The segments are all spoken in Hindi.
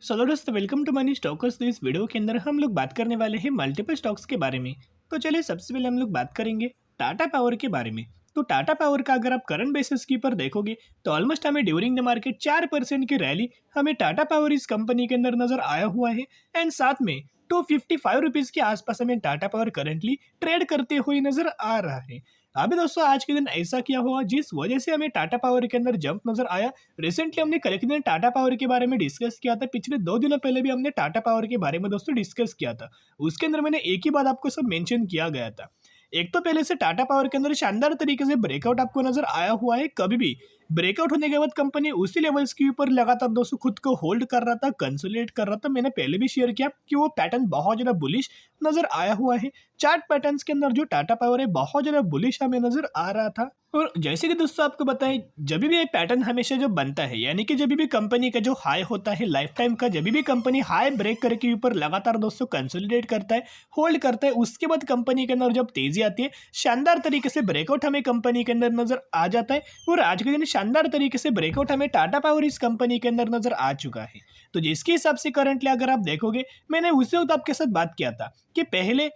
चलो दोस्तों, वेलकम टू मनी स्टॉकर्स। तो इस वीडियो के अंदर हम लोग बात करने वाले हैं मल्टीपल स्टॉक्स के बारे में। तो चलिए, सबसे पहले हम लोग बात करेंगे टाटा पावर के बारे में। तो टाटा पावर का अगर आप करंट बेसिस के ऊपर देखोगे तो ऑलमोस्ट हमें ड्यूरिंग द मार्केट 4% की रैली हमें टाटा पावर इस कंपनी के अंदर नजर आया हुआ है। एंड साथ में 255 रुपीज़ के आसपास हमें टाटा पावर करंटली ट्रेड करते हुए नजर आ रहा है। अभी दोस्तों, आज के दिन ऐसा क्या हुआ जिस वजह से हमें टाटा पावर के अंदर जंप नजर आया। रिसेंटली हमने कल के दिन टाटा पावर के बारे में डिस्कस किया था। पिछले 2 दिनों पहले भी हमने टाटा पावर के बारे में दोस्तों डिस्कस किया था। उसके अंदर मैंने एक ही बात आपको सब मेंशन किया गया था। एक तो पहले से टाटा पावर के अंदर शानदार तरीके से ब्रेकआउट आपको नजर आया हुआ है। कभी भी ब्रेकआउट होने के बाद कंपनी उसी लेवल्स के ऊपर लगातार दोस्तों खुद को होल्ड कर रहा था, कंसोलिडेट कर रहा था। मैंने पहले भी शेयर किया कि वो पैटर्न बहुत ज्यादा बुलिश नजर आया हुआ है। चार्ट पैटर्न्स के अंदर जो टाटा पावर है बहुत ज्यादा बुलिश हमें नजर आ रहा था। और जैसे कि दोस्तों आपको बताएं, जब भी ये पैटर्न हमेशा जो बनता है, यानी कि जब भी कंपनी का जो हाई होता है लाइफ टाइम का, जब भी कंपनी हाई ब्रेक करके ऊपर लगातार दोस्तों कंसोलिडेट करता है, होल्ड करता है, उसके बाद कंपनी के अंदर जब तेजी आती है, शानदार तरीके से ब्रेकआउट हमें कंपनी के अंदर नजर आ जाता है। और आज के दिन शानदार तरीके से ब्रेकआउट हमें टाटा पावर इस कंपनी के अंदर नजर आ चुका है। तो जिसके हिसाब से करंटली अगर आप देखोगे, मैंने उसी वक्त आपके साथ बात किया था कि पहले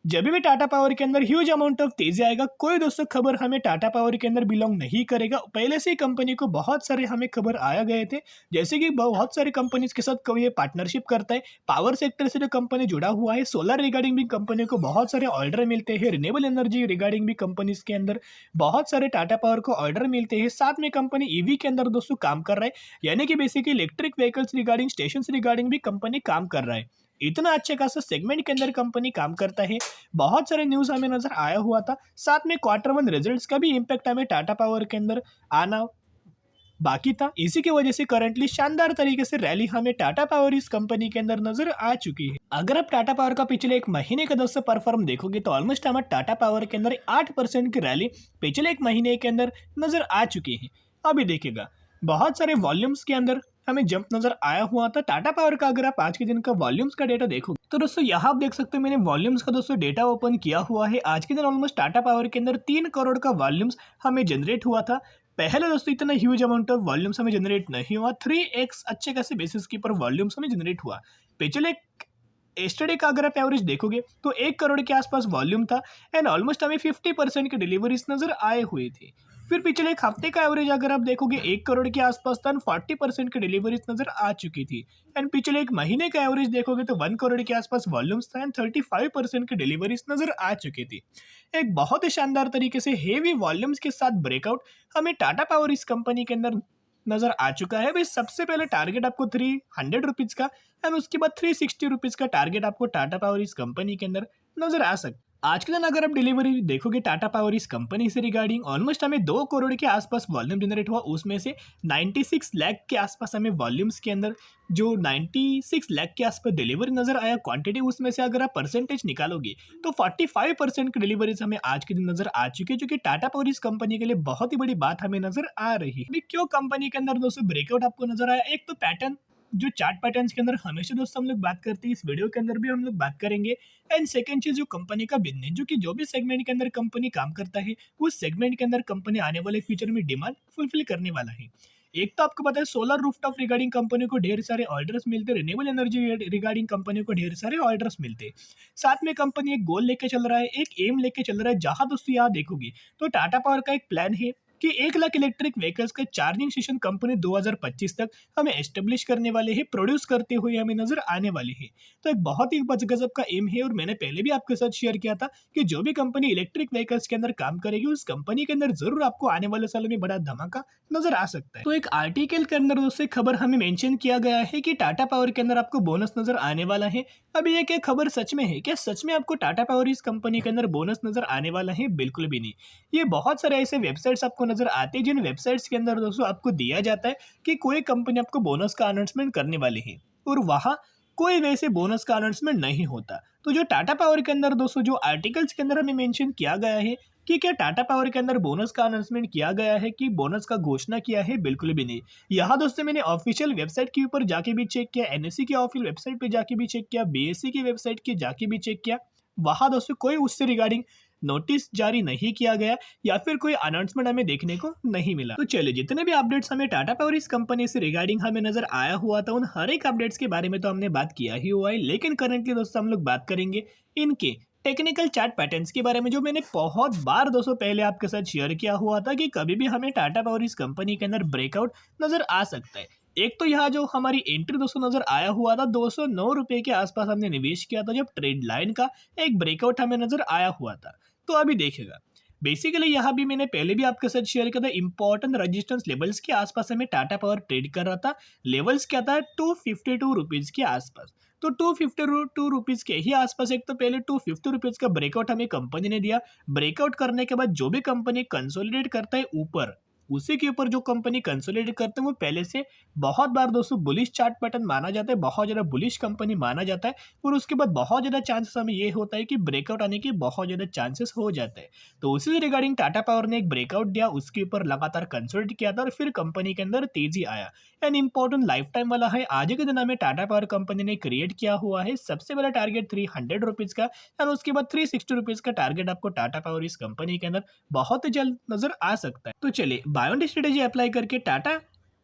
जब भी टाटा पावर के अंदर ह्यूज अमाउंट ऑफ तेजी आएगा, कोई दोस्तों खबर हमें टाटा पावर के अंदर बिलोंग नहीं करेगा। पहले से ही कंपनी को बहुत सारे हमें खबर आया गए थे, जैसे कि बहुत सारी कंपनीज के साथ ये पार्टनरशिप करता है। पावर सेक्टर से जो कंपनी जुड़ा हुआ है, सोलर रिगार्डिंग भी कंपनी को बहुत सारे ऑर्डर मिलते हैं। रिन्यूएबल एनर्जी रिगार्डिंग भी कंपनीज के अंदर बहुत सारे टाटा पावर को ऑर्डर मिलते हैं। साथ में कंपनी ईवी के अंदर दोस्तों काम कर रहा है, यानी कि basically electric vehicles regarding, station regarding भी कंपनी काम कर रहा है। इतना अच्छे खासा सेगमेंट के अंदर कंपनी काम करता है। बहुत सारे न्यूज़ हमें नजर आया हुआ था। साथ में क्वार्टर 1 रिजल्ट्स का भी इम्पैक्ट हमें टाटा पावर के अंदर आना बाकी था। इसी की वजह से करंटली शानदार तरीके से रैली हमें टाटा पावर इस कंपनी के अंदर नजर आ चुकी है। अगर आप टाटा पावर का पिछले एक महीने का दोस्तों परफॉर्म देखोगे तो ऑलमोस्ट हमारे टाटा पावर के अंदर 8% की रैली पिछले एक महीने के अंदर नजर आ चुकी है। अभी देखिएगा, बहुत सारे वॉल्यूम्स के अंदर हमें जंप नजर आया हुआ था टाटा पावर का। अगर आप आज के दिन का वॉल्यूम्स का डेटा देखोगे तो दोस्तों यहाँ आप देख सकते हो, मैंने वॉल्यूम्स का दोस्तों डेटा ओपन किया हुआ है। आज के दिन ऑलमोस्ट टाटा पावर के अंदर 3 करोड़ का वॉल्यूम्स हमें जनरेट हुआ था। पहले दोस्तों इतना ह्यूज अमाउंट ऑफ वॉल्यूम्स हमें जनरेट नहीं हुआ। 3x अच्छे खासे बेसिस के ऊपर वॉल्यूम्स हमें जनरेट हुआ। पिछले एस्टरडे का अगर आप एवरेज देखोगे तो 1 करोड़ के आसपास वॉल्यूम था। एंड ऑलमोस्ट हमें 50% की डिलीवरीज नजर आए हुए थे। फिर पिछले एक हफ्ते का एवरेज अगर आप देखोगे 1 करोड़ के आसपास था, 40% की डिलीवरीज नजर आ चुकी थी। एंड पिछले एक महीने का एवरेज देखोगे तो 1 करोड़ के आसपास वॉल्यूम्स था एंड 35% की डिलीवरीज नजर आ चुकी थी। एक बहुत ही शानदार तरीके से हेवी वॉल्यूम्स के साथ ब्रेकआउट हमें टाटा पावर इस कंपनी के अंदर नजर आ चुका है। भाई, सबसे पहले टारगेट आपको 300 रुपीज का एंड उसके बाद 360 रुपीज का टारगेट आपको टाटा पावर इस कंपनी के अंदर नजर आ सकता है। आज के दिन अगर आप डिलीवरी देखोगे टाटा पावर इस कंपनी से रिगार्डिंग, ऑलमोस्ट हमें 2 करोड़ के आसपास वॉल्यूम जनरेट हुआ। उसमें से 96 लाख के आसपास हमें वॉल्यूम्स के अंदर जो 96 लाख के आसपास डिलीवरी नजर आया क्वांटिटी, उसमें से अगर आप परसेंटेज निकालोगे तो 45% की डिलीवरीज हमें आज के दिन नजर आ चुकी है, जो कि टाटा पावर इस कंपनी के लिए बहुत ही बड़ी बात हमें नजर आ रही है। क्यों कंपनी के अंदर दोस्तों ब्रेकआउट आपको नजर आया? एक तो पैटर्न, जो चार्ट पैटर्न्स के अंदर हमेशा दोस्तों हम लोग बात करते हैं, इस वीडियो के अंदर भी हम लोग बात करेंगे। एंड सेकंड चीज, जो कंपनी का बिजनेस, जो कि जो भी सेगमेंट के अंदर कंपनी काम करता है, उस सेगमेंट के अंदर कंपनी आने वाले फ्यूचर में डिमांड फुलफिल करने वाला है। एक तो आपको पता है सोलर रूफटॉप रिगार्डिंग कंपनी को ढेर सारे ऑर्डर्स मिलते हैं, रिन्यूएबल एनर्जी रिगार्डिंग कंपनी को ढेर सारे ऑर्डर्स मिलते हैं। साथ में कंपनी एक गोल लेके चल रहा है, एक एम लेके चल रहा है, जहां दोस्तों यहाँ देखोगे तो टाटा पावर का एक प्लान है कि 1 लाख इलेक्ट्रिक व्हीकल्स का चार्जिंग स्टेशन कंपनी 2025 तक हमें एस्टेब्लिश करने वाले हैं, प्रोड्यूस करते हुए हमें नजर आने वाले हैं। तो एक बहुत ही गजब का एम है। और मैंने पहले भी आपके साथ शेयर किया था कि जो भी कंपनी इलेक्ट्रिक व्हीकल्स के अंदर काम करेगी, उस कंपनी के अंदर जरूर आपको आने वाले सालों में बड़ा धमाका नजर आ सकता है। तो एक आर्टिकल के अंदर दोस्तों खबर हमें मेंशन किया गया है कि टाटा पावर के अंदर आपको बोनस नजर आने वाला है। अभी ये क्या खबर सच में है? क्या सच में आपको टाटा पावर इस कंपनी के अंदर बोनस नजर आने वाला है? बिल्कुल भी नहीं। ये बहुत सारे ऐसे वेबसाइट्स आपको नजर आते हैं जिन वेबसाइट्स के अंदर दोस्तों आपको दिया जाता है कि कोई कंपनी आपको बोनस का अनाउंसमेंट करने वाली है, और वहां कोई वैसे बोनस का अनाउंसमेंट नहीं होता। तो जो टाटा पावर के अंदर दोस्तों जो आर्टिकल्स के अंदर हमें मेंशन किया गया है कि क्या टाटा पावर के अंदर बोनस का अनाउंसमेंट किया गया है, कि बोनस का घोषणा किया है? बिल्कुल भी नहीं। यहाँ दोस्तों मैंने ऑफिशियल वेबसाइट के ऊपर जाके भी चेक किया, एनएससी की ऑफिशियल वेबसाइट पे जाके भी चेक किया, बीएससी की वेबसाइट के जाके भी चेक किया। वहां दोस्तों कोई उससे रिगार्डिंग नोटिस जारी नहीं किया गया या फिर कोई अनाउंसमेंट हमें देखने को नहीं मिला। तो चलिए, जितने भी अपडेट्स हमें टाटा पावर इस कंपनी से रिगार्डिंग हमें नजर आया हुआ था, उन हर एक अपडेट्स के बारे में तो हमने बात किया ही हुआ है, लेकिन करंटली दोस्तों हम लोग बात करेंगे इनके टेक्निकल चार्ट पैटर्न्स के बारे में, जो मैंने बहुत बार दोस्तों पहले आपके साथ शेयर किया हुआ था कि कभी भी हमें टाटा पावर इस कंपनी के अंदर ब्रेकआउट नजर आ सकता है। एक तो यहाँ जो हमारी एंट्री दोस्तों नजर आया हुआ था, 209 रुपए के आसपास हमने निवेश किया था, जब ट्रेड लाइन का एक ब्रेकआउट हमें नजर आया हुआ था। तो अभी देखिएगा, बेसिकली यहाँ भी मैंने पहले भी आपके साथ शेयर किया था, इंपॉर्टेंट रेजिस्टेंस लेवल्स के आसपास हमें टाटा पावर ट्रेड कर रहा था। लेवल्स क्या था, 252 रुपीज के आसपास। तो 252 रुपीज के ही आसपास एक तो पहले 250 रुपीज का ब्रेकआउट हमें कंपनी ने दिया। ब्रेकआउट करने के बाद जो भी कंपनी कंसोलिडेट करता है ऊपर, उसी के ऊपर जो कंपनी कंसोलिडेट करते हैं वो पहले से बहुत बार दोस्तों बुलिश चार्ट पैटर्न माना जाता है, बहुत ज़्यादा बुलिश कंपनी माना जाता है, और उसके बाद बहुत ज़्यादा चांसेस हमें ये होता है कि ब्रेकआउट आने के बहुत ज़्यादा चांसेस हो जाते हैं। तो उसी से रिगार्डिंग टाटा पावर ने एक ब्रेकआउट दिया, उसके ऊपर लगातार कंसोलिडेट किया था और फिर कंपनी के अंदर तेजी आया। एंड इंपॉर्टेंट लाइफ टाइम वाला है, आज के दिन हमें टाटा पावर कंपनी ने क्रिएट किया हुआ है सबसे बड़ा टारगेट 300 रुपीज़ का, और उसके बाद 360 रुपीज़ का टारगेट आपको टाटा पावर इस कंपनी के अंदर बहुत जल्द नजर आ सकता है। तो चलिए, बायोंड स्ट्रेटेजी अप्लाई करके टाटा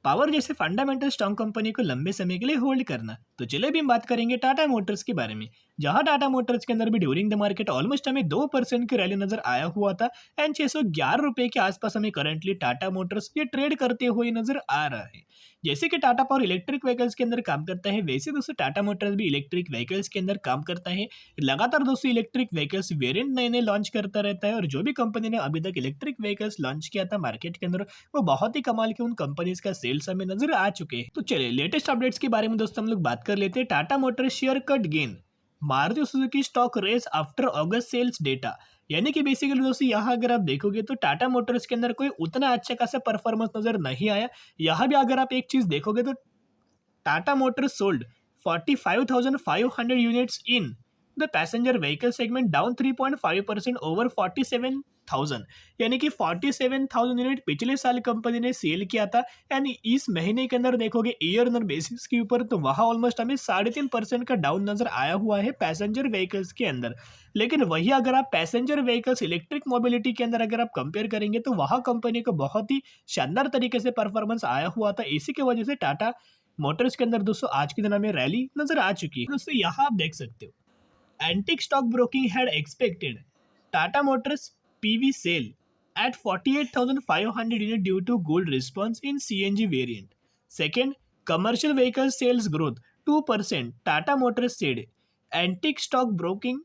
पावर जैसे फंडामेंटल स्ट्रॉन्ग कंपनी को लंबे समय के लिए होल्ड करना। तो चलिए अभी हम बात करेंगे टाटा मोटर्स के बारे में, जहां टाटा मोटर्स के अंदर भी ड्यूरिंग द मार्केट ऑलमोस्ट हमें 2% की रैली नजर आया हुआ था, एंड 611 रुपए के आसपास हमें करंटली टाटा मोटर्स ये ट्रेड करते हुए नजर आ रहा है। जैसे कि टाटा पावर इलेक्ट्रिक व्हीकल्स के अंदर काम करता है, वैसे दोस्तों टाटा मोटर्स भी इलेक्ट्रिक व्हीकल्स के अंदर काम करता है। लगातार दोस्तों इलेक्ट्रिक व्हीकल्स वेरिएंट नए नए लॉन्च करता रहता है, और जो भी कंपनी ने अभी तक इलेक्ट्रिक व्हीकल्स लॉन्च किया था मार्केट के अंदर, वो बहुत ही कमाल के उन कंपनीज का सेल्स हमें नजर आ चुके हैं। तो चलिए लेटेस्ट अपडेट्स के बारे में दोस्तों हम लोग बात कर लेते हैं। Tata motors share cut gain, Maruti Suzuki stock race after August sales data. यानी कि बेसिकली दोस्तों यहाँ अगर आप देखोगे तो टाटा मोटर्स के अंदर कोई उतना अच्छा खासा परफॉर्मेंस नजर नहीं आया। यहाँ भी अगर आप एक चीज देखोगे तो Tata Motors sold 45,500 units in the passenger vehicle segment, down 3.5% over 47,000। यानी कि 47,000 यूनिट पिछले साल कंपनी ने सेल किया था, एंड इस महीने के अंदर देखोगे ईयर ऑन बेसिस के ऊपर तो वहाँ ऑलमोस्ट हमें 3.5% का डाउन नजर आया हुआ है पैसेंजर व्हीकल्स के अंदर। लेकिन वही अगर आप पैसेंजर व्हीकल्स इलेक्ट्रिक मोबिलिटी के अंदर अगर आप कंपेयर करेंगे तो वहाँ कंपनी को बहुत ही शानदार तरीके से परफॉर्मेंस आया हुआ था। इसी की वजह से टाटा मोटर्स के अंदर दोस्तों आज के दिन हमें रैली नजर आ चुकी है। दोस्तों यहाँ आप देख सकते हो, Antique stockbroking had expected Tata Motors PV sale at 48,500 unit due to good response in CNG variant. Second, commercial vehicle sales growth 2%. Tata Motors said Antique stockbroking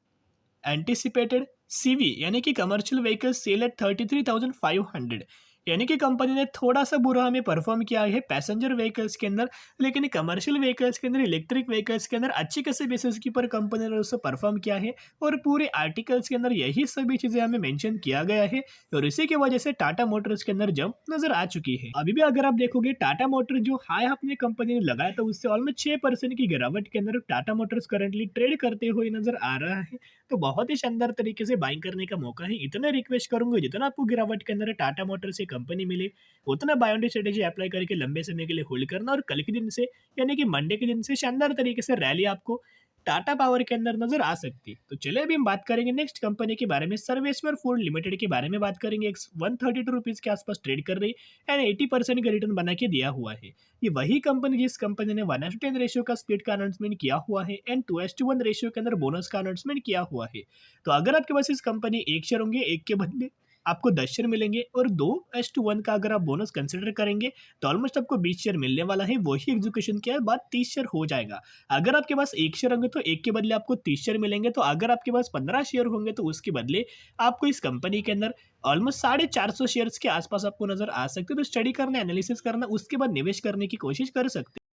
anticipated CV यानी कि कमर्शियल व्हीकल सेल एट 33,500। यानी कि कंपनी ने थोड़ा सा बुरा हमें परफॉर्म किया है पैसेंजर व्हीकल्स के अंदर, लेकिन कमर्शियल व्हीकल्स के अंदर इलेक्ट्रिक व्हीकल्स के अंदर अच्छी खासी बेसिस के ऊपर कंपनी ने उससे परफॉर्म किया है, और पूरे आर्टिकल्स के अंदर यही सभी चीज़ें हमें मेंशन किया गया है, और इसी की वजह से टाटा मोटर्स के अंदर जंप नजर आ चुकी है। अभी भी अगर आप देखोगे टाटा मोटर जो हाई अपनी कंपनी ने लगाया था उससे ऑलमोस्ट 6% की गिरावट के अंदर टाटा मोटर्स करंटली ट्रेड करते हुए नजर आ रहा है। तो बहुत ही शानदार तरीके से बाइंग करने का मौका है। इतना रिक्वेस्ट करूंगा जितना आपको गिरावट के अंदर टाटा मोटर से कंपनी मिले उतना बायोंडी स्ट्रेटेजी अप्लाई करके लंबे समय के लिए होल्ड करना, और कल के दिन से यानी कि मंडे के दिन से शानदार तरीके से रैली आपको टाटा पावर के अंदर नजर आ सकती है। तो चलिए अभी हम बात करेंगे नेक्स्ट कंपनी के बारे में, सर्वेश्वर फूड लिमिटेड के बारे में बात करेंगे। 132 रुपीज़ के आसपास ट्रेड कर रही एंड 80% का रिटर्न बना के दिया हुआ है। ये वही कंपनी जिस कंपनी ने 1:10 रेशियो का स्प्लिट का अनाउंसमेंट किया हुआ है, एंड 2:1 रेशियो के अंदर बोनस का अनाउंसमेंट किया हुआ है। तो अगर आपके पास इस कंपनी एक शेयर होंगे, एक के बदले आपको 10 शेयर मिलेंगे, और 2:1 का अगर आप बोनस कंसिडर करेंगे तो ऑलमोस्ट आपको 20 शेयर मिलने वाला है। वही एग्जीक्यूशन के बाद 30 शेयर हो जाएगा। अगर आपके पास एक शेयर होंगे तो एक के बदले आपको 30 शेयर मिलेंगे, तो अगर आपके पास 15 शेयर होंगे तो उसके बदले आपको इस कंपनी के अंदर ऑलमोस्ट 450 शेयर्स के आसपास आपको नजर आ सकते हो। तो स्टडी करना, एनालिसिस करना, उसके बाद निवेश करने की कोशिश कर सकते हैं।